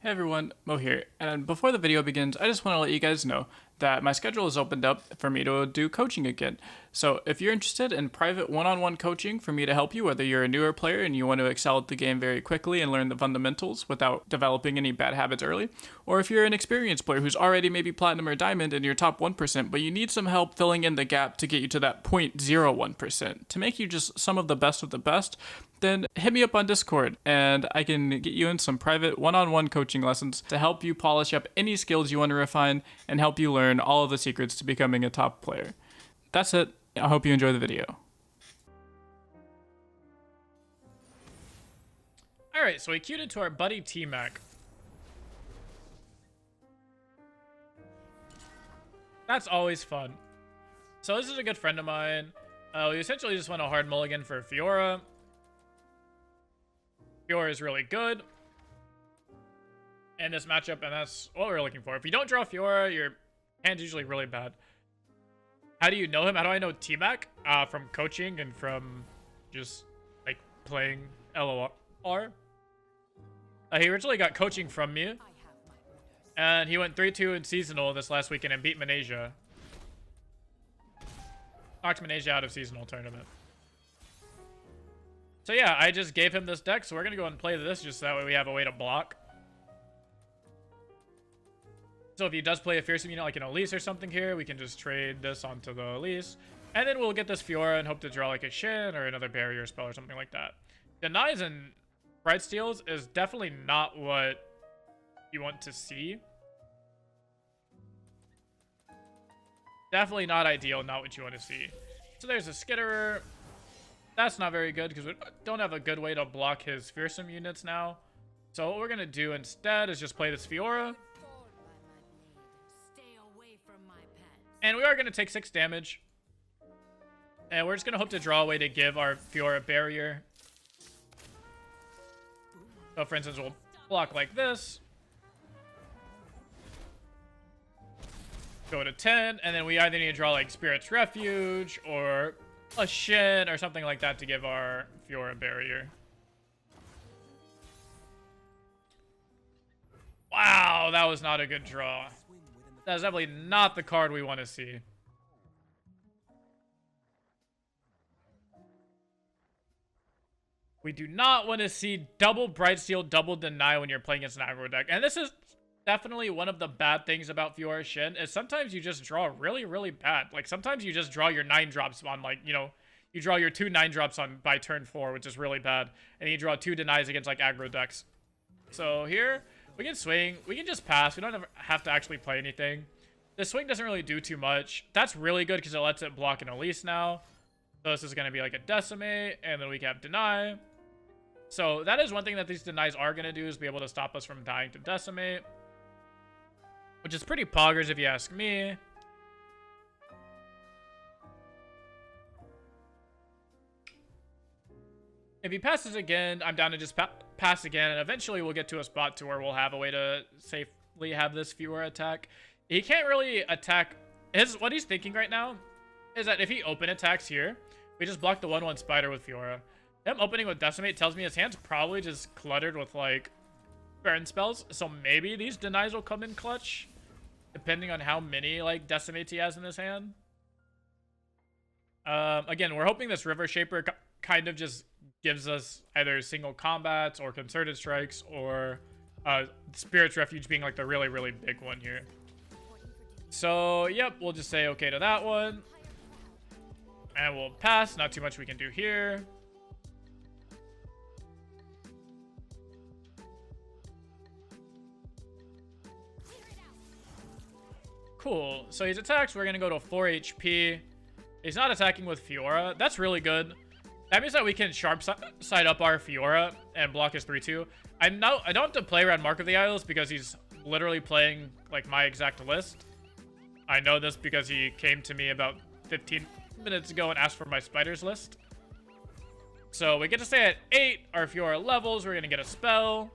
Hey everyone, Mo here, and before the video begins, I just want to let you guys know that my schedule is opened up for me to do coaching again. So if you're interested in private one-on-one coaching for me to help you, whether you're a newer player and you want to excel at the game very quickly and learn the fundamentals without developing any bad habits early, or if you're an experienced player who's already maybe platinum or diamond in your top 1%, but you need some help filling in the gap to get you to that 0.01%, to make you just some of the best, then hit me up on Discord and I can get you in some private one-on-one coaching lessons to help you polish up any skills you want to refine and help you learn all of the secrets to becoming a top player. That's it. I hope you enjoy the video. Alright, so we queued into our buddy T-Mac. That's always fun. So this is a good friend of mine. We essentially just went a hard mulligan for Fiora. Fiora is really good in this matchup, and that's what we're looking for. If you don't draw Fiora, your hand's usually really bad. How do you know him? How do I know T-Mac? From coaching and from just, like, playing LOR. He originally got coaching from me, and he went 3-2 in Seasonal this last weekend and beat Manesia. Knocked Manesia out of Seasonal tournament. So yeah, I just gave him this deck, so we're going to go and play this just so that way we have a way to block. So if he does play a fearsome unit like an Elise or something here, we can just trade this onto the Elise. And then we'll get this Fiora and hope to draw like a Shen or another barrier spell or something like that. Denies and Bright Steals is definitely not what you want to see. Definitely not ideal, not what you want to see. So there's a Skitterer. That's not very good because we don't have a good way to block his fearsome units now. So what we're going to do instead is just play this Fiora. And we are going to take 6 damage. And we're just going to hope to draw a way to give our Fiora barrier. So for instance, we'll block like this. Go to 10. And then we either need to draw like Spirit's Refuge or a Shen or something like that to give our Fiora barrier. Wow, that was not a good draw. That's definitely not the card we want to see. We do not want to see double Bright Steel, double Deny when you're playing against an aggro deck. And this is definitely one of the bad things about Fiora Shen is sometimes you just draw really, really bad. Like sometimes you just draw your 9-drops on like, you know, you draw your 2 9-drops on by turn 4, which is really bad. And you draw 2 denies against like aggro decks. So here, we can swing. We can just pass. We don't have to actually play anything. The swing doesn't really do too much. That's really good because it lets it block an Elise now. So this is going to be like a Decimate, and then we can have Deny. So that is one thing that these denies are going to do is be able to stop us from dying to Decimate. Which is pretty poggers if you ask me. If he passes again, I'm down to just pass again, and eventually we'll get to a spot to where we'll have a way to safely have this Fiora attack. He can't really attack. What he's thinking right now is that if he open attacks here, we just block the 1/1 spider with Fiora. Him opening with Decimate tells me his hand's probably just cluttered with like burn spells. So maybe these denies will come in clutch, depending on how many like Decimates he has in his hand. Again, we're hoping this River Shaper kind of just gives us either single combats or concerted strikes or Spirit's Refuge being like the really, really big one here. So, yep, we'll just say okay to that one. And we'll pass. Not too much we can do here. Cool. So his attacks, we're going to go to 4 HP. He's not attacking with Fiora. That's really good. That means that we can sharp side up our Fiora and block his 3-2. I don't have to play around Mark of the Isles because he's literally playing like my exact list. I know this because he came to me about 15 minutes ago and asked for my spiders list. So we get to stay at 8. Our Fiora levels. We're going to get a spell.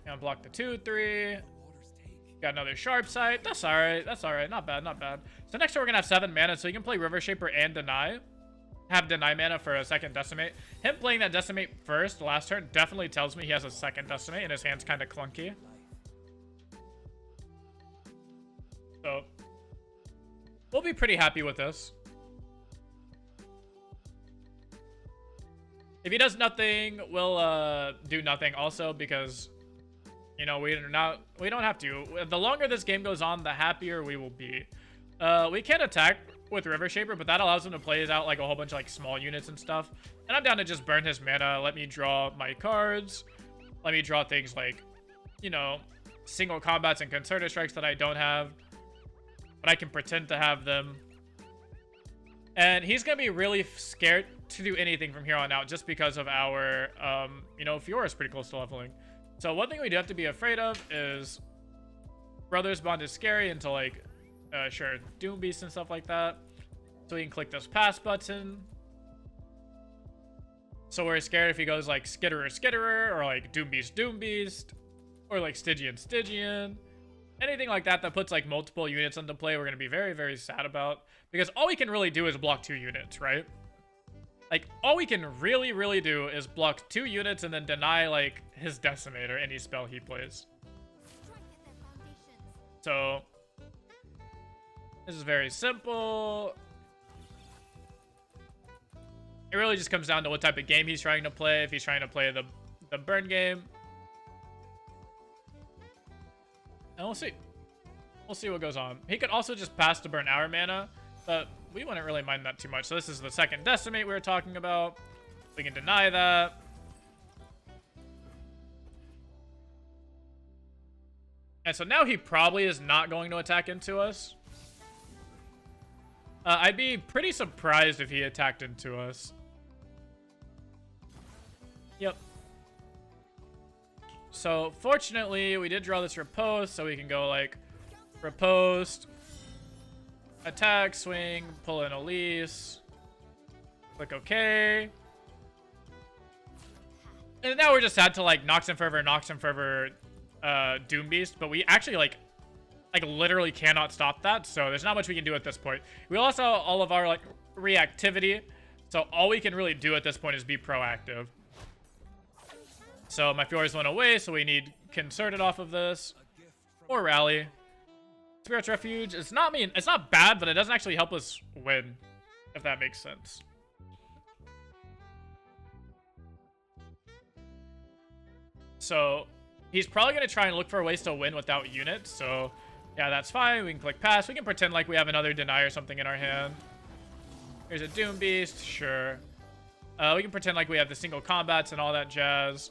And block the 2-3. Got another sharp sight. That's alright. That's alright. Not bad. Not bad. So next turn we're going to have 7 mana. So you can play River Shaper and Deny. have deny mana for a second decimate. Him playing that decimate first last turn definitely tells me he has a second decimate and his hand's kind of clunky. So we'll be pretty happy with this. If he does nothing, we'll do nothing also because, you know, we don't have to. The longer this game goes on, the happier we will be. We can attack with River Shaper, but that allows him to play out like a whole bunch of like small units and stuff. And I'm down to just burn his mana, let me draw my cards, let me draw things like, you know, single combats and concerted strikes that I don't have, but I can pretend to have them. And he's gonna be really scared to do anything from here on out just because of our, you know, Fiora's pretty close to leveling. So one thing we do have to be afraid of is Brothers Bond is scary until like, sure, Doom Beast and stuff like that. So we can click this pass button. So we're scared if he goes like Skitterer, or like Doom Beast, or like Stygian. Anything like that that puts like multiple units into play, we're going to be very, very sad about. Because all we can really do is block 2 units, right? Like, all we can really do is block 2 units and then deny like his Decimate or any spell he plays. So this is very simple. It really just comes down to what type of game he's trying to play. If he's trying to play the burn game. And we'll see. We'll see what goes on. He could also just pass to burn our mana, but we wouldn't really mind that too much. So this is the second Decimate we were talking about. We can deny that. And so now he probably is not going to attack into us. I'd be pretty surprised if he attacked into us. Yep. So fortunately, we did draw this riposte, so we can go like riposte, attack, swing, pull in Elise, click OK. And now we're just sad to like Nox and Fervor, Doom Beast, but we actually like literally cannot stop that, so there's not much we can do at this point. We lost all of our like reactivity, so all we can really do at this point is be proactive. So my Fiora's went away, so we need Concerted off of this, or Rally. Spirit's Refuge, it's not bad, but it doesn't actually help us win, if that makes sense. So he's probably going to try and look for ways to win without units, so yeah, that's fine. We can click pass. We can pretend like we have another Deny or something in our hand. Here's a Doom Beast, sure. We can pretend like we have the single combats and all that jazz.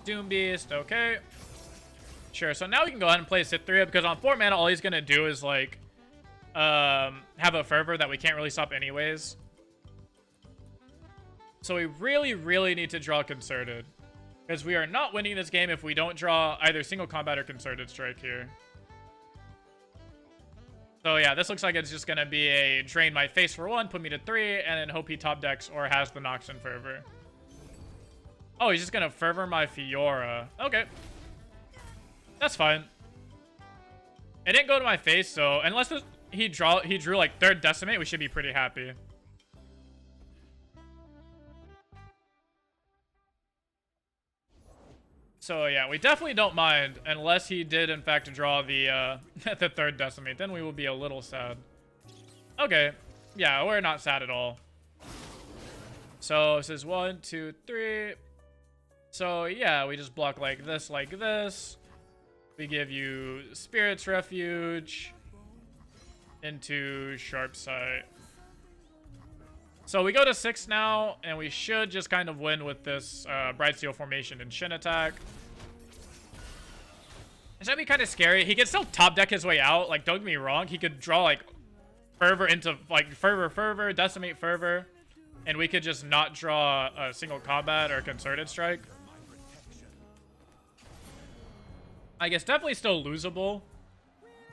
Doom Beast, okay. Sure, so now we can go ahead and play Cithria, because on 4 mana, all he's going to do is, like, have a Fervor that we can't really stop anyways. So we really need to draw Concerted, because we are not winning this game if we don't draw either single combat or Concerted Strike here. So yeah, this looks like it's just going to be a drain my face for 1, put me to 3, and then hope he top decks or has the Nox and Fervor. Oh, he's just going to Fervor my Fiora. Okay. That's fine. It didn't go to my face, so unless he drew like 3rd Decimate, we should be pretty happy. So yeah, we definitely don't mind unless he did in fact draw the the 3rd Decimate. Then we will be a little sad. Okay. Yeah, we're not sad at all. So this is 1, 2, 3. So yeah, we just block like this, like this. We give you Spirit's Refuge into Sharp Sight. So we go to 6 now, and we should just kind of win with this Bright Steel formation and Shin attack. It's gonna be kind of scary. He can still top deck his way out. Like, don't get me wrong. He could draw like Fervor into like Fervor, Decimate Fervor, and we could just not draw a single combat or Concerted Strike. I guess definitely still losable.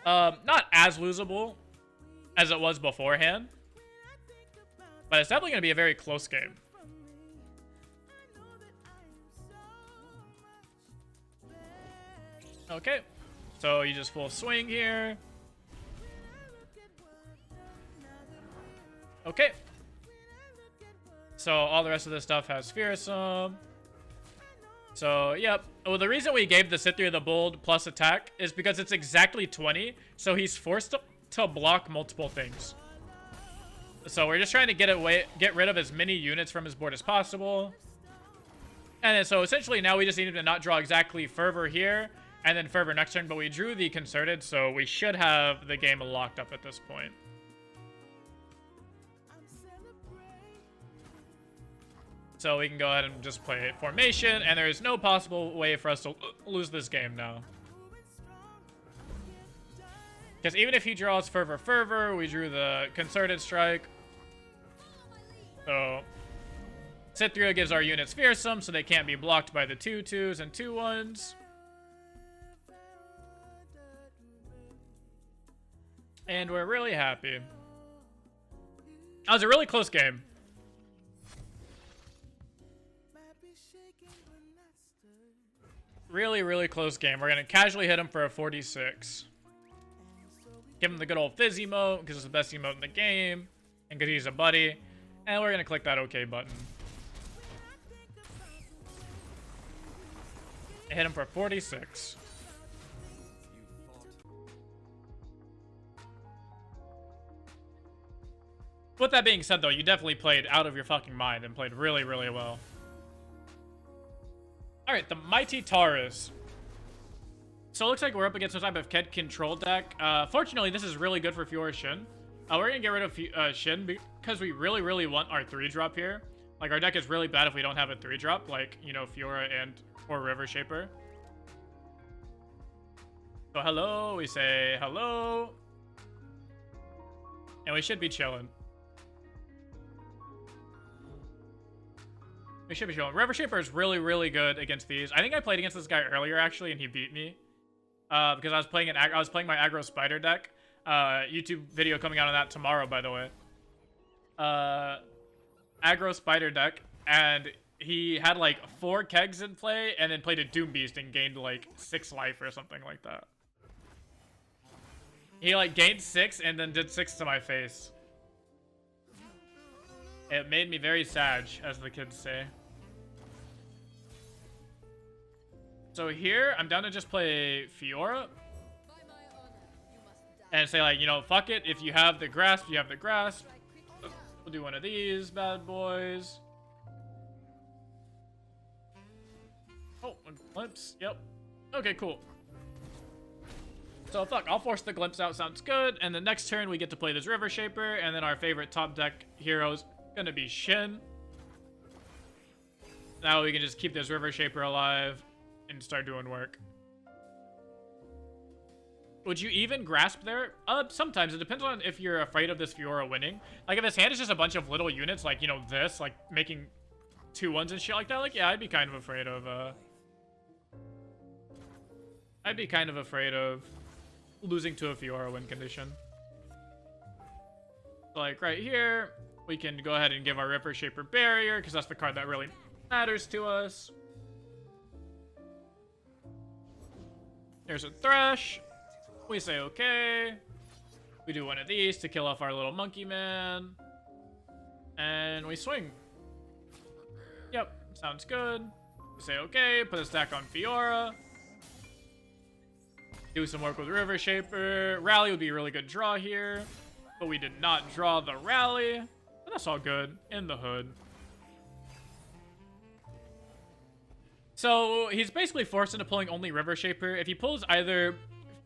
Not as losable as it was beforehand. But it's definitely going to be a very close game. Okay. So you just full swing here. Okay. So all the rest of this stuff has fearsome. So, yep. Well, the reason we gave the Sithria the bold plus attack is because it's exactly 20, so he's forced to block multiple things. So we're just trying to get rid of as many units from his board as possible. And then, so essentially now we just need him to not draw exactly Fervor here, and then Fervor next turn, but we drew the Concerted, so we should have the game locked up at this point. So we can go ahead and just play formation, and there is no possible way for us to lose this game now. Because even if he draws Fervor, we drew the Concerted Strike. So Sithria gives our units fearsome, so they can't be blocked by the 2/2s and 2/1s. And we're really happy. That was a really close game. Really, really close game. We're going to casually hit him for a 46. Give him the good old fizz emote, because it's the best emote in the game. And because he's a buddy. And we're going to click that OK button. Hit him for 46. With that being said, though, you definitely played out of your fucking mind and played really, really well. Alright, the Mighty Taurus. So it looks like we're up against some type of Ked control deck. Fortunately, this is really good for Fiora Shen. We're going to get rid of Shen because we really, really want our 3-drop here. Like, our deck is really bad if we don't have a 3-drop, like, you know, Fiora or River Shaper. So hello, we say hello. And we should be chilling. We should be chilling. River Shaper is really, really good against these. I think I played against this guy earlier, actually, and he beat me. Because I was playing my aggro spider deck. YouTube video coming out on that tomorrow, by the way. Aggro spider deck, and he had like 4 kegs in play, and then played a Doom Beast and gained like 6 life or something like that. He like gained 6 and then did 6 to my face. It made me very sad, as the kids say. So here, I'm down to just play Fiora. And say, like, you know, fuck it. If you have the grasp, you have the grasp. We'll do one of these bad boys. Oh, a glimpse. Yep. Okay, cool. So, fuck. I'll force the glimpse out. Sounds good. And the next turn, we get to play this River Shaper. And then our favorite top deck hero's gonna be Shen. Now we can just keep this River Shaper alive and start doing work. Would you even grasp there? Sometimes. It depends on if you're afraid of this Fiora winning. Like, if his hand is just a bunch of little units, like, you know, this, like, making 2/1s and shit like that, like, yeah, I'd be kind of afraid of, losing to a Fiora win condition. So, like, right here, we can go ahead and give our River Shaper Barrier, because that's the card that really matters to us. There's a Thresh. We say okay. We do one of these to kill off our little monkey man. And we swing. Yep, sounds good. We say okay, put a stack on Fiora. Do some work with River Shaper. Rally would be a really good draw here. But we did not draw the rally. But that's all good. In the hood. So he's basically forced into pulling only River Shaper. If he pulls either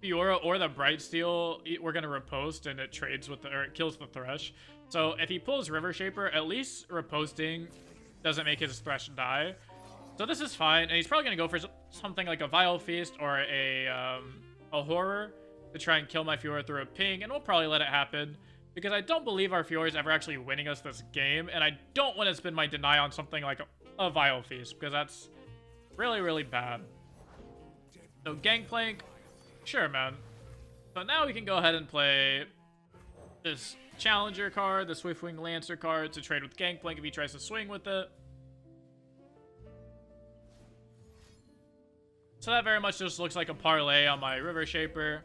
Fiora or the Brightsteel, we're gonna riposte and it trades with or it kills the Thresh. So if he pulls River Shaper, at least riposting doesn't make his Thresh die. So this is fine, and he's probably gonna go for something like a Vile Feast or a Horror to try and kill my Fiora through a ping, and we'll probably let it happen because I don't believe our Fiora is ever actually winning us this game, and I don't want to spend my deny on something like a Vile Feast because that's really, really bad. So Gangplank, sure, man. So now we can go ahead and play this Challenger card, the Swiftwing Lancer card, to trade with Gangplank if he tries to swing with it. So that very much just looks like a parlay on my River Shaper.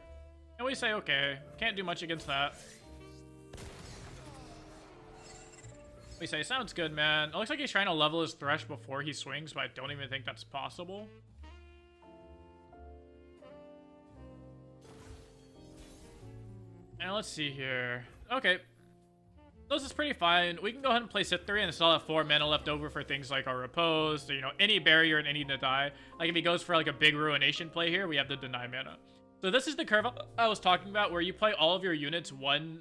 And we say, okay, can't do much against that. We say, sounds good, man. It looks like he's trying to level his Thresh before he swings, but I don't even think that's possible. And let's see here. Okay. This is pretty fine. We can go ahead and play Sit 3 and still have 4 mana left over for things like our Repose, you know, any barrier and any deny. Like if he goes for like a big Ruination play here, we have the deny mana. So this is the curve I was talking about where you play all of your units one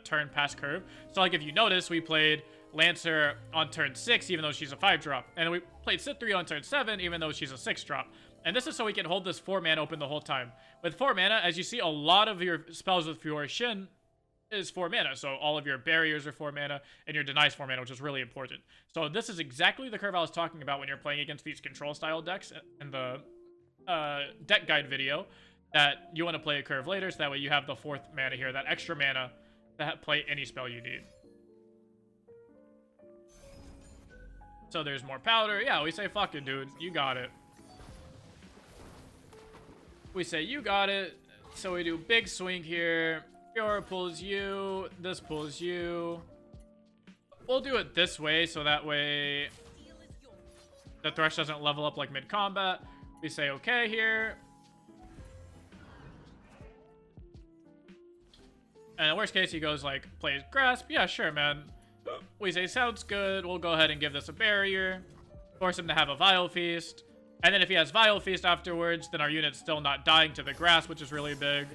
turn past curve. So like if you notice, we played Lancer on turn 6 even though she's a 5-drop. And we played Sit 3 on turn 7 even though she's a 6-drop. And this is so we can hold this 4 mana open the whole time. With 4 mana, as you see, a lot of your spells with Fiora Shen is 4 mana. So all of your barriers are 4 mana and your denies 4 mana, which is really important. So this is exactly the curve I was talking about when you're playing against these control style decks in the deck guide video. That you want to play a curve later, so that way you have the 4th mana here, that extra mana to play any spell you need. So there's more powder. Yeah, we say, fuck it, dude. You got it. We say, you got it. So we do big swing here. Fiora pulls you. This pulls you. We'll do it this way, so that way the Thresh doesn't level up like mid-combat. We say, okay here. And in the worst case, he goes like, plays Grasp. Yeah, sure, man. We say, sounds good. We'll go ahead and give this a barrier. Force him to have a Vile Feast. And then if he has Vile Feast afterwards, then our unit's still not dying to the Grasp, which is really big.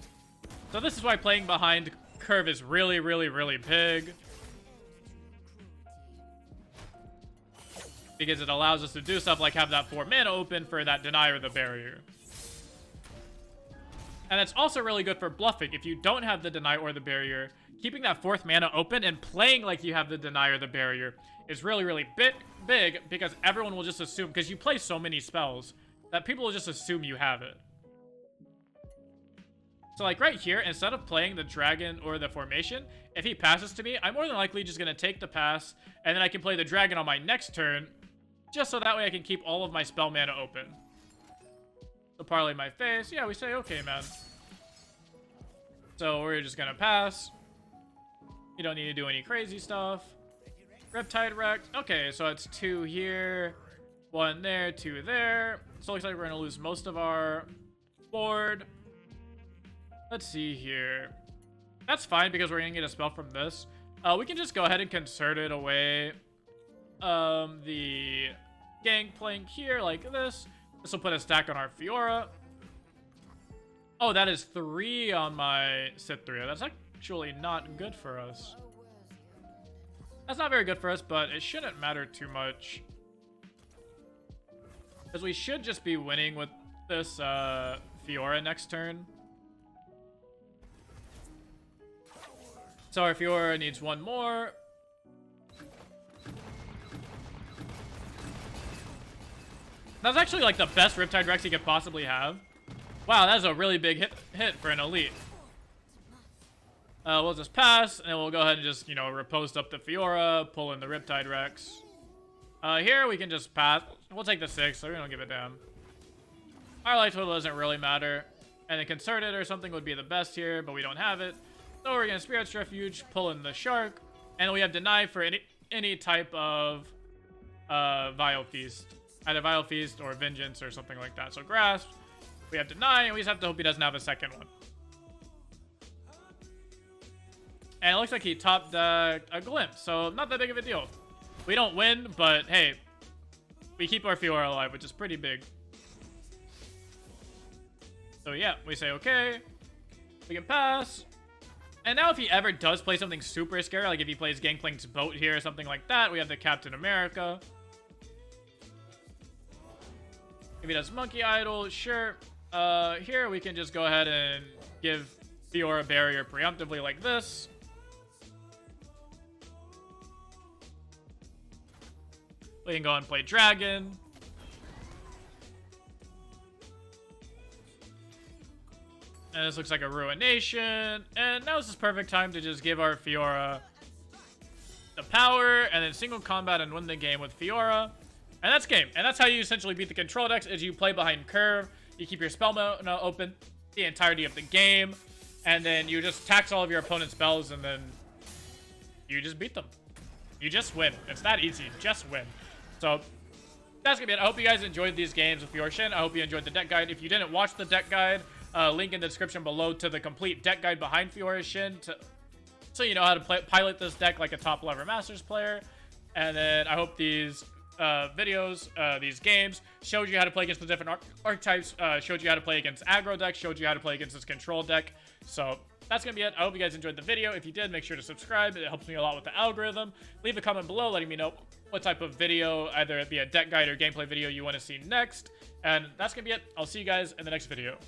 So this is why playing behind curve is really, really, really big. Because it allows us to do stuff like have that 4 mana open for that deny or the barrier. And that's also really good for bluffing. If you don't have the deny or the barrier, keeping that 4th mana open and playing like you have the deny or the barrier is really, really big because everyone will just assume, because you play so many spells, that people will just assume you have it. So like right here, instead of playing the dragon or the formation, if he passes to me, I'm more than likely just going to take the pass, and then I can play the dragon on my next turn, just so that way I can keep all of my spell mana open. So parlay my face. Yeah, we say, okay, man. So we're just gonna pass. You don't need to do any crazy stuff. Riptide Wreck. Okay, so it's 2 here, 1 there, 2 there. So it looks like we're gonna lose most of our board. Let's see here. That's fine because we're gonna get a spell from this. We can just go ahead and concert it away. The Gangplank here like this. This will put a stack on our Fiora. Oh, that is 3 on my Sit 3. That's actually not good for us. That's not very good for us, but it shouldn't matter too much. Because we should just be winning with this Fiora next turn. So our Fiora needs 1 more. That's actually like the best Riptide Rex he could possibly have. Wow, that's a really big hit for an elite. We'll just pass, and we'll go ahead and just, you know, repose up the Fiora, pull in the Riptide Rex. Here we can just pass. We'll take the 6, so we don't give a damn. Our life total doesn't really matter. And then Concerted or something would be the best here, but we don't have it. So we're gonna Spirit's Refuge, pull in the Shark, and we have Deny for any type of Vile Feast. Either Vile Feast or Vengeance or something like that. So Grasp, we have Deny, and we just have to hope he doesn't have a second one. And it looks like he top decked a Glimpse, so not that big of a deal. We don't win, but hey, we keep our Fiora alive, which is pretty big. So yeah, we say okay. We can pass. And now if he ever does play something super scary, like if he plays Gangplank's Boat here or something like that, we have the Captain America. If he does Monkey Idol, sure. Here we can just go ahead and give Fiora Barrier preemptively like this. We can go and play Dragon. And this looks like a Ruination. And now is this perfect time to just give our Fiora the power and then single combat and win the game with Fiora. And that's game. And that's how you essentially beat the control decks, is you play behind curve. You keep your spell mana open the entirety of the game. And then you just tax all of your opponent's spells and then you just beat them. You just win. It's that easy. Just win. So that's gonna be it. I hope you guys enjoyed these games with Fiora Shen. I hope you enjoyed the deck guide. If you didn't watch the deck guide, link in the description below to the complete deck guide behind Fiora Shen, so you know how to pilot this deck like a top level Masters player. And then I hope these videos, these games, showed you how to play against the different archetypes, showed you how to play against aggro decks, showed you how to play against this control deck. So that's gonna be it. I hope you guys enjoyed the video. If you did, make sure to subscribe. It helps me a lot with the algorithm. Leave a comment below letting me know what type of video, either it be a deck guide or gameplay video, you want to see next. And that's gonna be it. I'll see you guys in the next video.